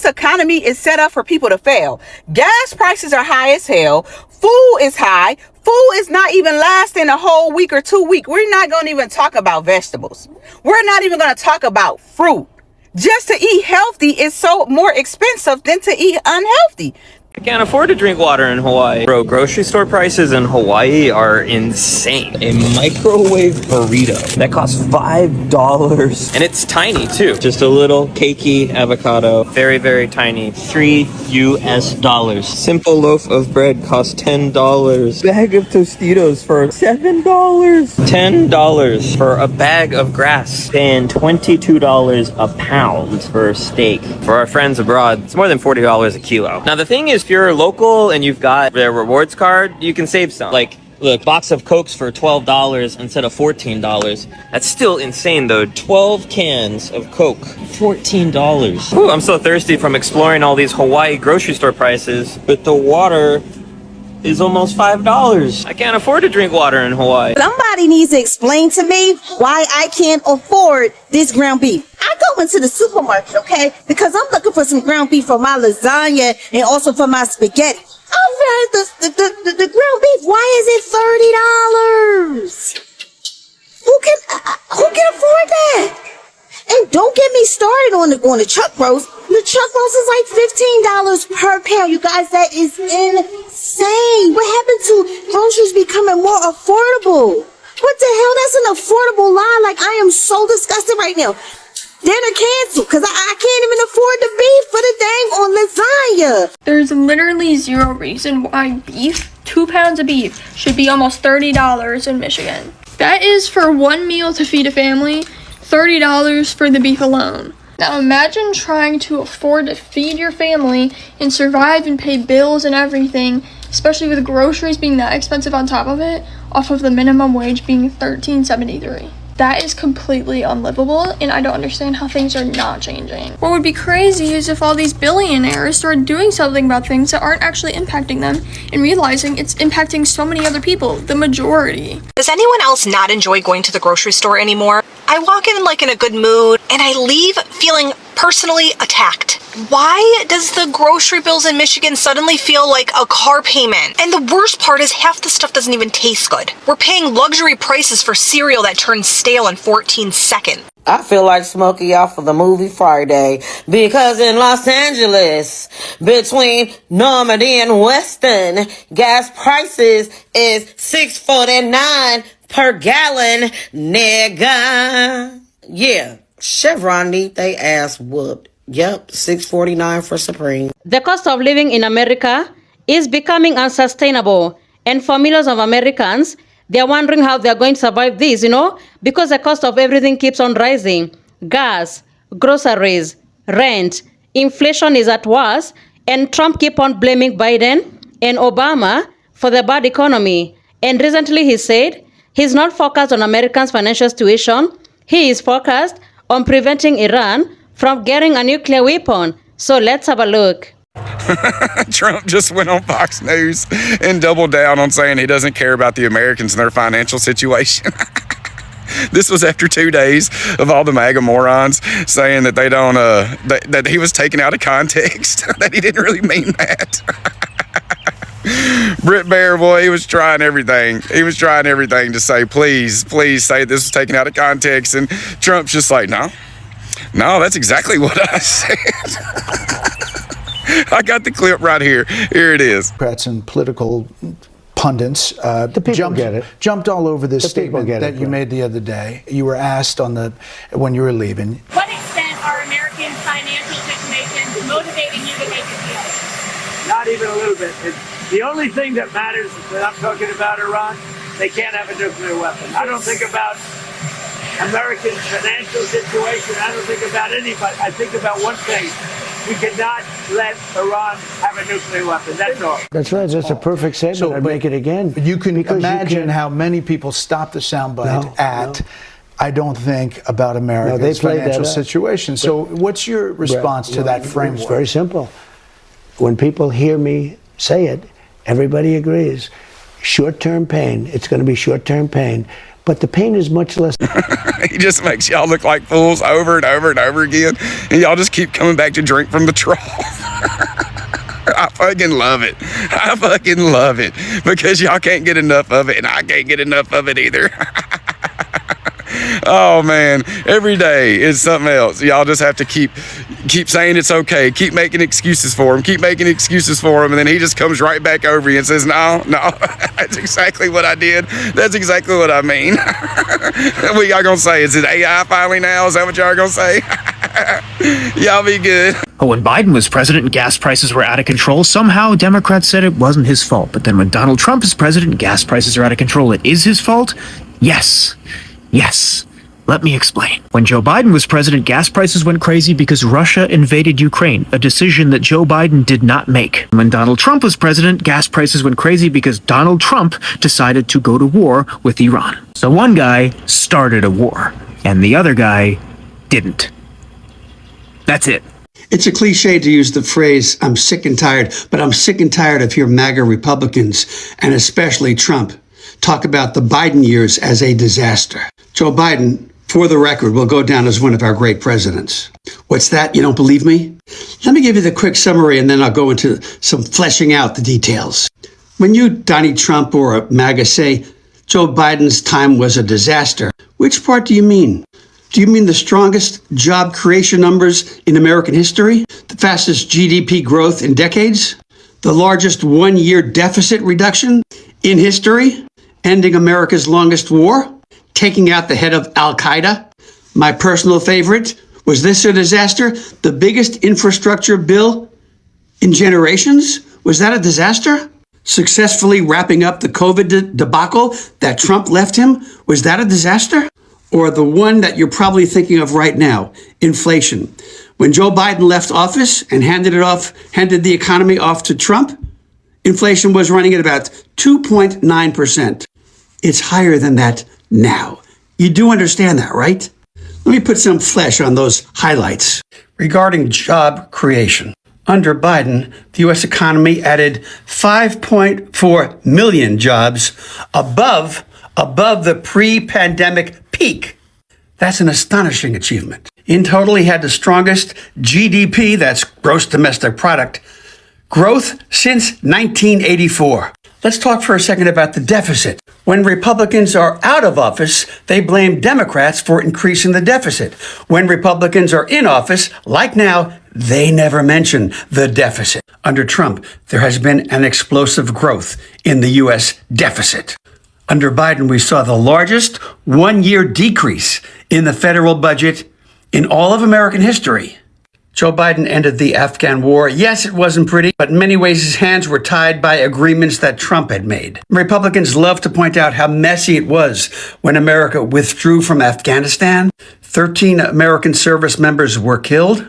this economy is set up for people to fail. Gas prices are high as hell. Food is high. Food is not even lasting a whole week or 2 weeks. We're not going to even talk about vegetables. We're not even going to talk about fruit. Just to eat healthy is so more expensive than to eat unhealthy. I can't afford to drink water in Hawaii. Bro, grocery store prices in Hawaii are insane. A microwave burrito that costs $5. And it's tiny too. Just a little cakey avocado. Very, very tiny. $3. Simple loaf of bread costs $10. Bag of Tostitos for $7. $10 for a bag of grass. Paying $22 a pound for steak. For our friends abroad, it's more than $40 a kilo. Now the thing is, if you're local and you've got their rewards card, you can save some. Like, look, box of Cokes for $12 instead of $14. That's still insane, though. 12 cans of Coke, $14. Ooh, I'm so thirsty from exploring all these Hawaii grocery store prices, but the water is almost $5. I can't afford to drink water in Hawaii. Somebody needs to explain to me why I can't afford this ground beef. I go into the supermarket, okay, because I'm looking for some ground beef for my lasagna and also for my spaghetti. I've had the ground beef. Why is it $30? Who can afford that? And don't get me started on the chuck roast. The chuck roast is like $15 per pound. You guys, that is insane. What happened to groceries becoming more affordable? What the hell? That's an affordable line. Like, I am so disgusted right now. They're to cancel because I can't even afford the beef for the dang on lasagna. There's literally zero reason why beef, 2 pounds of beef, should be almost $30 in Michigan. That is for one meal to feed a family, $30 for the beef alone. Now imagine trying to afford to feed your family and survive and pay bills and everything, especially with groceries being that expensive on top of it, off of the minimum wage being $13.73. That is completely unlivable, and I don't understand how things are not changing. What would be crazy is if all these billionaires started doing something about things that aren't actually impacting them and realizing it's impacting so many other people, the majority. Does anyone else not enjoy going to the grocery store anymore? I walk in like in a good mood, and I leave feeling personally attacked. Why does the grocery bills in Michigan suddenly feel like a car payment? And the worst part is half the stuff doesn't even taste good. We're paying luxury prices for cereal that turns stale in 14 seconds. I feel like Smokey off of the movie Friday, because in Los Angeles, between Normandy and Weston, gas prices is $6.49 per gallon, nigga. Yeah, Chevron need they ass whooped. Yep, $6.49 for Supreme. The cost of living in America is becoming unsustainable. And for millions of Americans, they're wondering how they're going to survive this, because the cost of everything keeps on rising. Gas, groceries, rent, inflation is at worst, and Trump keep on blaming Biden and Obama for the bad economy. And recently he said he's not focused on Americans' financial situation. He is focused on preventing Iran from getting a nuclear weapon. So let's have a look. Trump just went on Fox News and doubled down on saying he doesn't care about the Americans and their financial situation. This was after 2 days of all the MAGA morons saying that they don't, that he was taken out of context, that he didn't really mean that. Britt Bear, boy, he was trying everything. He was trying everything to say, please say this was taken out of context. And Trump's just like, no, that's exactly what I said. I got the clip right here. Here it is. Democrats and political pundits jumped all over this statement that you made the other day. You were asked when you were leaving. What extent are American financial situations motivating you to make a deal? Not even a little bit. The only thing that matters when I'm talking about Iran, they can't have a nuclear weapon. I don't think about American financial situation. I don't think about anybody. I think about one thing. We cannot let Iran have a nuclear weapon. That's all. That's right. That's a perfect statement. I'd make it again. But you can imagine how many people stop the soundbite I don't think about America's financial situation. So what's your response to that framework? It's very simple. When people hear me say it, everybody agrees. Short-term pain. It's going to be short-term pain. but the pain is much less. He just makes y'all look like fools over and over and over again, and y'all just keep coming back to drink from the trough. I fucking love it. I fucking love it because y'all can't get enough of it, and I can't get enough of it either. Oh man, every day is something else. Y'all just have to keep saying it's okay, keep making excuses for him, and then he just comes right back over you and says, no, that's exactly what I did. That's exactly what I mean. What y'all gonna say? Is it AI finally now? Is that what y'all gonna say? Y'all be good. When Biden was president and gas prices were out of control, somehow Democrats said it wasn't his fault. But then when Donald Trump is president and gas prices are out of control, it is his fault? Yes. Let me explain. When Joe Biden was president, gas prices went crazy because Russia invaded Ukraine, a decision that Joe Biden did not make. When Donald Trump was president, gas prices went crazy because Donald Trump decided to go to war with Iran. So one guy started a war, and the other guy didn't. That's it. It's a cliche to use the phrase, I'm sick and tired, but I'm sick and tired of hearing MAGA Republicans, and especially Trump, talk about the Biden years as a disaster. Joe Biden, for the record, will go down as one of our great presidents. What's that? You don't believe me? Let me give you the quick summary, and then I'll go into some fleshing out the details. When you, Donnie Trump or MAGA, say Joe Biden's time was a disaster, which part do you mean? Do you mean the strongest job creation numbers in American history? The fastest GDP growth in decades? The largest one-year deficit reduction in history? Ending America's longest war? Taking out the head of Al-Qaeda? My personal favorite, was this a disaster? The biggest infrastructure bill in generations? Was that a disaster? Successfully wrapping up the COVID debacle that Trump left him? Was that a disaster? Or the one that you're probably thinking of right now, inflation. When Joe Biden left office and handed the economy off to Trump, inflation was running at about 2.9%. It's higher than that now. You do understand that, right? Let me put some flesh on those highlights. Regarding job creation, under Biden, the U.S. economy added 5.4 million jobs above the pre-pandemic peak. That's an astonishing achievement. In total, he had the strongest GDP, that's gross domestic product, growth since 1984. Let's talk for a second about the deficit. When Republicans are out of office, they blame Democrats for increasing the deficit. When Republicans are in office, like now, they never mention the deficit. Under Trump, there has been an explosive growth in the U.S. deficit. Under Biden, we saw the largest one-year decrease in the federal budget in all of American history. Joe Biden ended the Afghan war. Yes, it wasn't pretty, but in many ways his hands were tied by agreements that Trump had made. Republicans love to point out how messy it was when America withdrew from Afghanistan. 13 American service members were killed,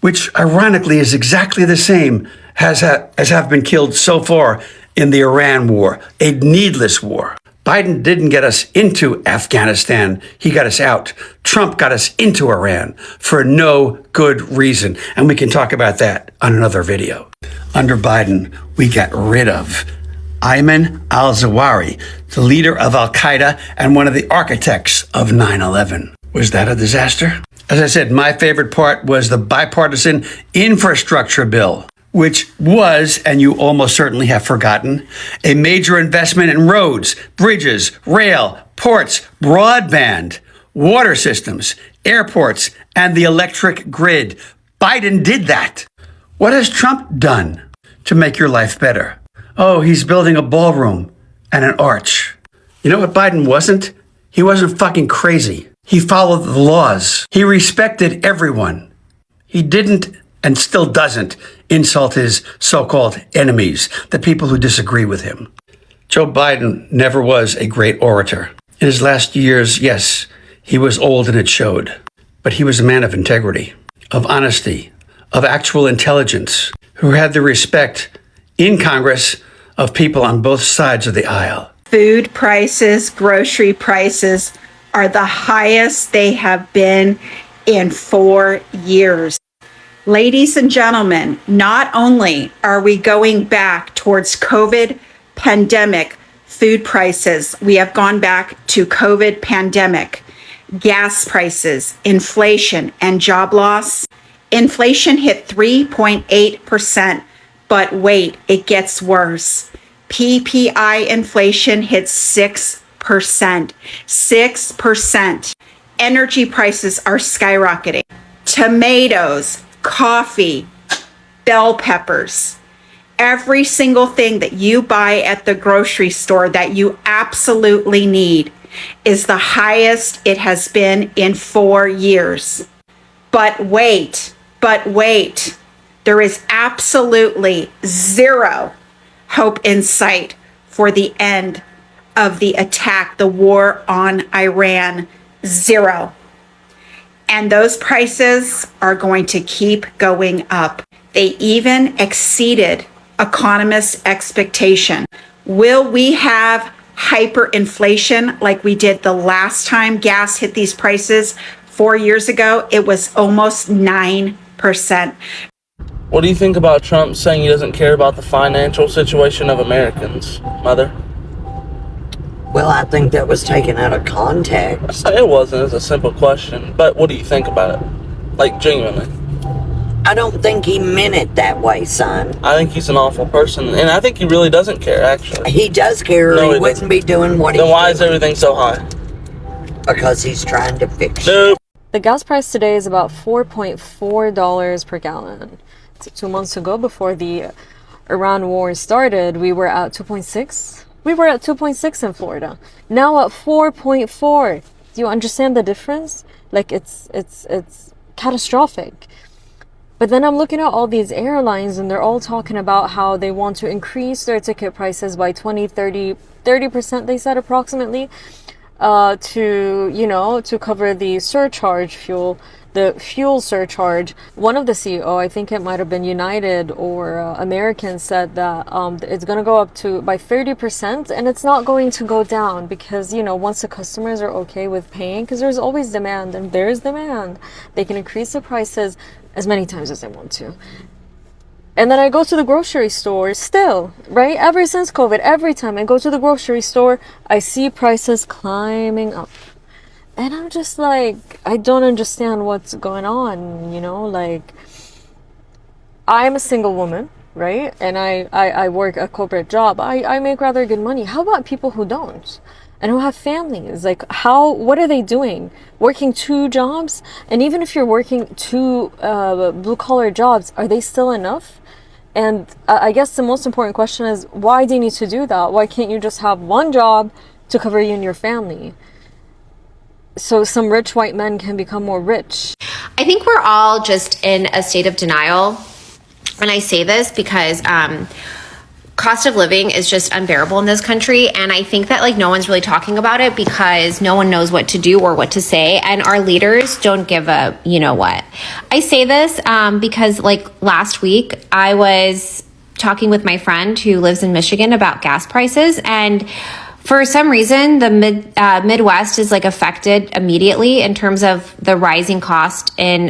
which ironically is exactly the same as have been killed so far in the Iran war, a needless war. Biden didn't get us into Afghanistan. He got us out. Trump got us into Iran for no good reason. And we can talk about that on another video. Under Biden, we got rid of Ayman al-Zawahiri, the leader of Al-Qaeda and one of the architects of 9/11. Was that a disaster? As I said, my favorite part was the bipartisan infrastructure bill, which was, and you almost certainly have forgotten, a major investment in roads, bridges, rail, ports, broadband, water systems, airports, and the electric grid. Biden did that. What has Trump done to make your life better? Oh, he's building a ballroom and an arch. You know what Biden wasn't? He wasn't fucking crazy. He followed the laws. He respected everyone. He didn't, and still doesn't, insult his so-called enemies, the people who disagree with him. Joe Biden never was a great orator. In his last years, yes, he was old and it showed. But he was a man of integrity, of honesty, of actual intelligence, who had the respect in Congress of people on both sides of the aisle. Food prices, grocery prices are the highest they have been in 4 years. Ladies and gentlemen, not only are we going back towards COVID pandemic food prices. We have gone back to COVID pandemic, gas prices, inflation, and job loss. Inflation hit 3.8%, but wait, it gets worse. PPI inflation hit 6%. 6%. Energy prices are skyrocketing. Tomatoes, coffee, bell peppers, every single thing that you buy at the grocery store that you absolutely need is the highest it has been in 4 years. But wait, there is absolutely zero hope in sight for the end of the attack, the war on Iran. Zero. And those prices are going to keep going up. They even exceeded economists' expectation. Will we have hyperinflation like we did the last time gas hit these prices 4 years ago? It was almost 9%. What do you think about Trump saying he doesn't care about the financial situation of Americans, Mother? Well, I think that was taken out of context. It wasn't. It's a simple question. But what do you think about it? Like, genuinely. I don't think he meant it that way, son. I think he's an awful person. And I think he really doesn't care, actually. He does care, or he wouldn't be doing what he's doing. Then why is everything so high? Because he's trying to fix it. The gas price today is about $4.4 per gallon. 2 months ago, before the Iran war started, we were at 2.6. We were at 2.6 in Florida. Now at 4.4. Do you understand the difference? Like, it's catastrophic. But then I'm looking at all these airlines and they're all talking about how they want to increase their ticket prices by 30%, they said, approximately, to cover the surcharge the fuel surcharge. One of the CEO, I think it might have been United or American, said that it's going to go up by 30%, and it's not going to go down because, once the customers are okay with paying, because there's always demand, and there's demand, they can increase the prices as many times as they want to. And then I go to the grocery store still, right? Ever since COVID, every time I go to the grocery store, I see prices climbing up. And I'm just like, I don't understand what's going on, like, I'm a single woman, right? And I work a corporate job. I make rather good money. How about people who don't? And who have families? Like, what are they doing? Working 2 jobs? And even if you're working 2 blue-collar jobs, are they still enough? And I guess the most important question is, why do you need to do that? Why can't you just have 1 job to cover you and your family? So some rich white men can become more rich. I think we're all just in a state of denial. And I say this because cost of living is just unbearable in this country. And I think that no one's really talking about it because no one knows what to do or what to say. And our leaders don't give a what. I say this because last week I was talking with my friend who lives in Michigan about gas prices, and for some reason, the Midwest is affected immediately in terms of the rising cost in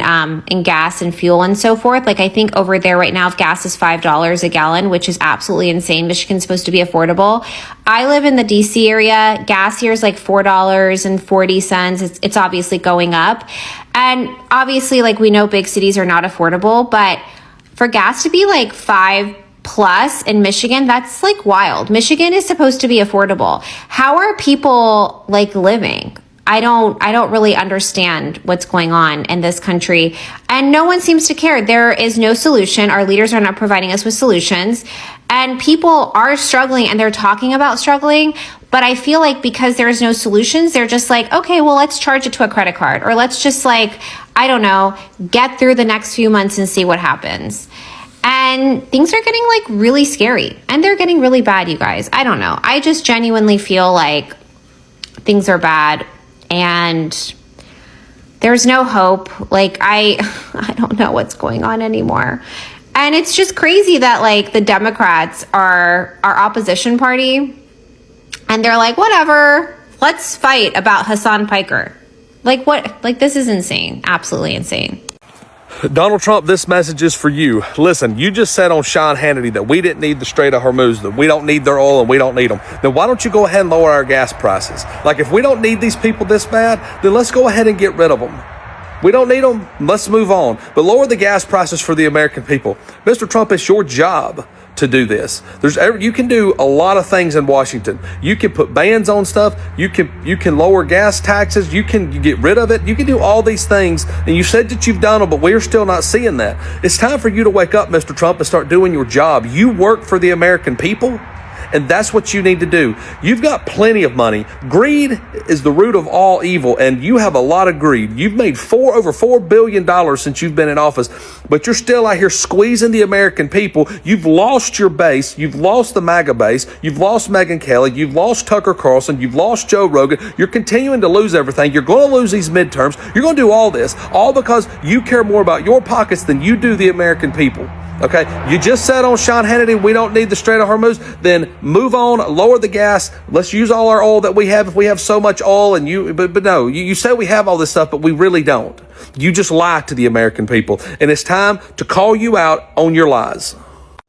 gas and fuel and so forth. I think over there right now, if gas is $5 a gallon, which is absolutely insane. Michigan's supposed to be affordable. I live in the DC area. Gas here is $4.40. It's obviously going up. And obviously, we know big cities are not affordable, but for gas to be $5 plus in Michigan, that's wild. Michigan is supposed to be affordable. How are people living? I don't really understand what's going on in this country, and no one seems to care. There is no solution. Our leaders are not providing us with solutions, and people are struggling, and they're talking about struggling. But I feel because there's no solutions, they're just okay, well, let's charge it to a credit card, or let's just I don't know, get through the next few months and see what happens. And things are getting really scary, and they're getting really bad, you guys. I don't know. I just genuinely feel things are bad and there's no hope. I don't know what's going on anymore. And it's just crazy that the Democrats are our opposition party, and they're whatever, let's fight about Hassan Piker. What? This is insane. Absolutely insane. Donald Trump, this message is for you. Listen, you just said on Sean Hannity that we didn't need the Strait of Hormuz, that we don't need their oil and we don't need them. Then why don't you go ahead and lower our gas prices? Like, if we don't need these people this bad, then let's go ahead and get rid of them. We don't need them. Let's move on. But lower the gas prices for the American people. Mr. Trump, it's your job to do this. You can do a lot of things in Washington. You can put bans on stuff. You can lower gas taxes. You can get rid of it. You can do all these things. And you said that you've done them, but we're still not seeing that. It's time for you to wake up, Mr. Trump, and start doing your job. You work for the American people, and that's what you need to do. You've got plenty of money. Greed is the root of all evil, and you have a lot of greed. You've made over $4 billion since you've been in office, but you're still out here squeezing the American people. You've lost your base. You've lost the MAGA base. You've lost Megyn Kelly. You've lost Tucker Carlson. You've lost Joe Rogan. You're continuing to lose everything. You're going to lose these midterms. You're going to do all this, all because you care more about your pockets than you do the American people. Okay, you just said on Sean Hannity, we don't need the Strait of Hormuz. Then move on, lower the gas. Let's use all our oil that we have if we have so much oil. And but no, you say we have all this stuff, but we really don't. You just lie to the American people. And it's time to call you out on your lies.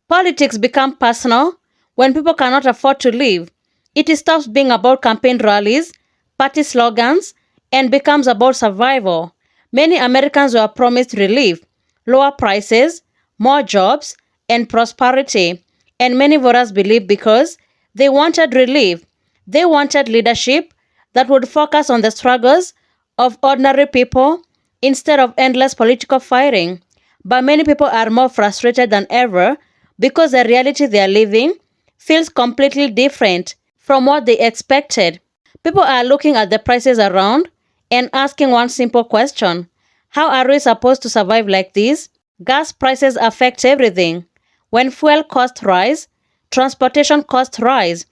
Politics become personal when people cannot afford to live. It stops being about campaign rallies, party slogans, and becomes about survival. Many Americans were promised relief, lower prices, more jobs, and prosperity. And many voters believe because they wanted relief. They wanted leadership that would focus on the struggles of ordinary people instead of endless political fighting. But many people are more frustrated than ever because the reality they are living feels completely different from what they expected. People are looking at the prices around and asking one simple question: how are we supposed to survive like this? Gas prices affect everything. When fuel costs rise, transportation costs rise,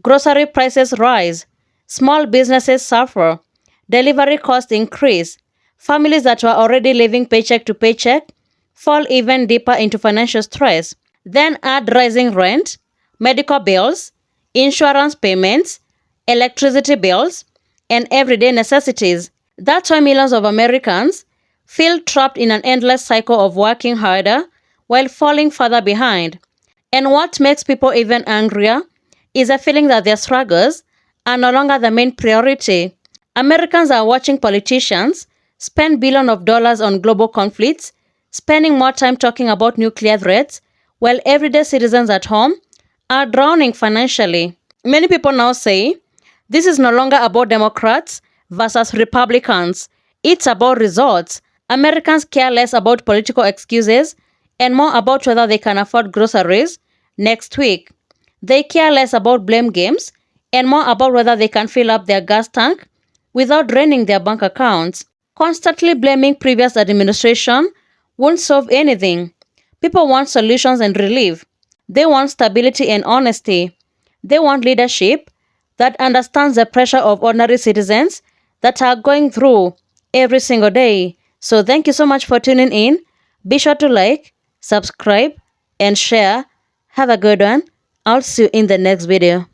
grocery prices rise, small businesses suffer, delivery costs increase, families that were already living paycheck to paycheck fall even deeper into financial stress. Then add rising rent, medical bills, insurance payments, electricity bills, and everyday necessities. That's why millions of Americans feel trapped in an endless cycle of working harder while falling further behind. And what makes people even angrier is a feeling that their struggles are no longer the main priority. Americans are watching politicians spend billions of dollars on global conflicts, spending more time talking about nuclear threats, while everyday citizens at home are drowning financially. Many people now say this is no longer about Democrats versus Republicans. It's about results. Americans care less about political excuses and more about whether they can afford groceries next week. They care less about blame games and more about whether they can fill up their gas tank without draining their bank accounts. Constantly blaming previous administration won't solve anything. People want solutions and relief. They want stability and honesty. They want leadership that understands the pressure of ordinary citizens that are going through every single day. So thank you so much for tuning in. Be sure to like, subscribe, and share. Have a good one. I'll see you in the next video.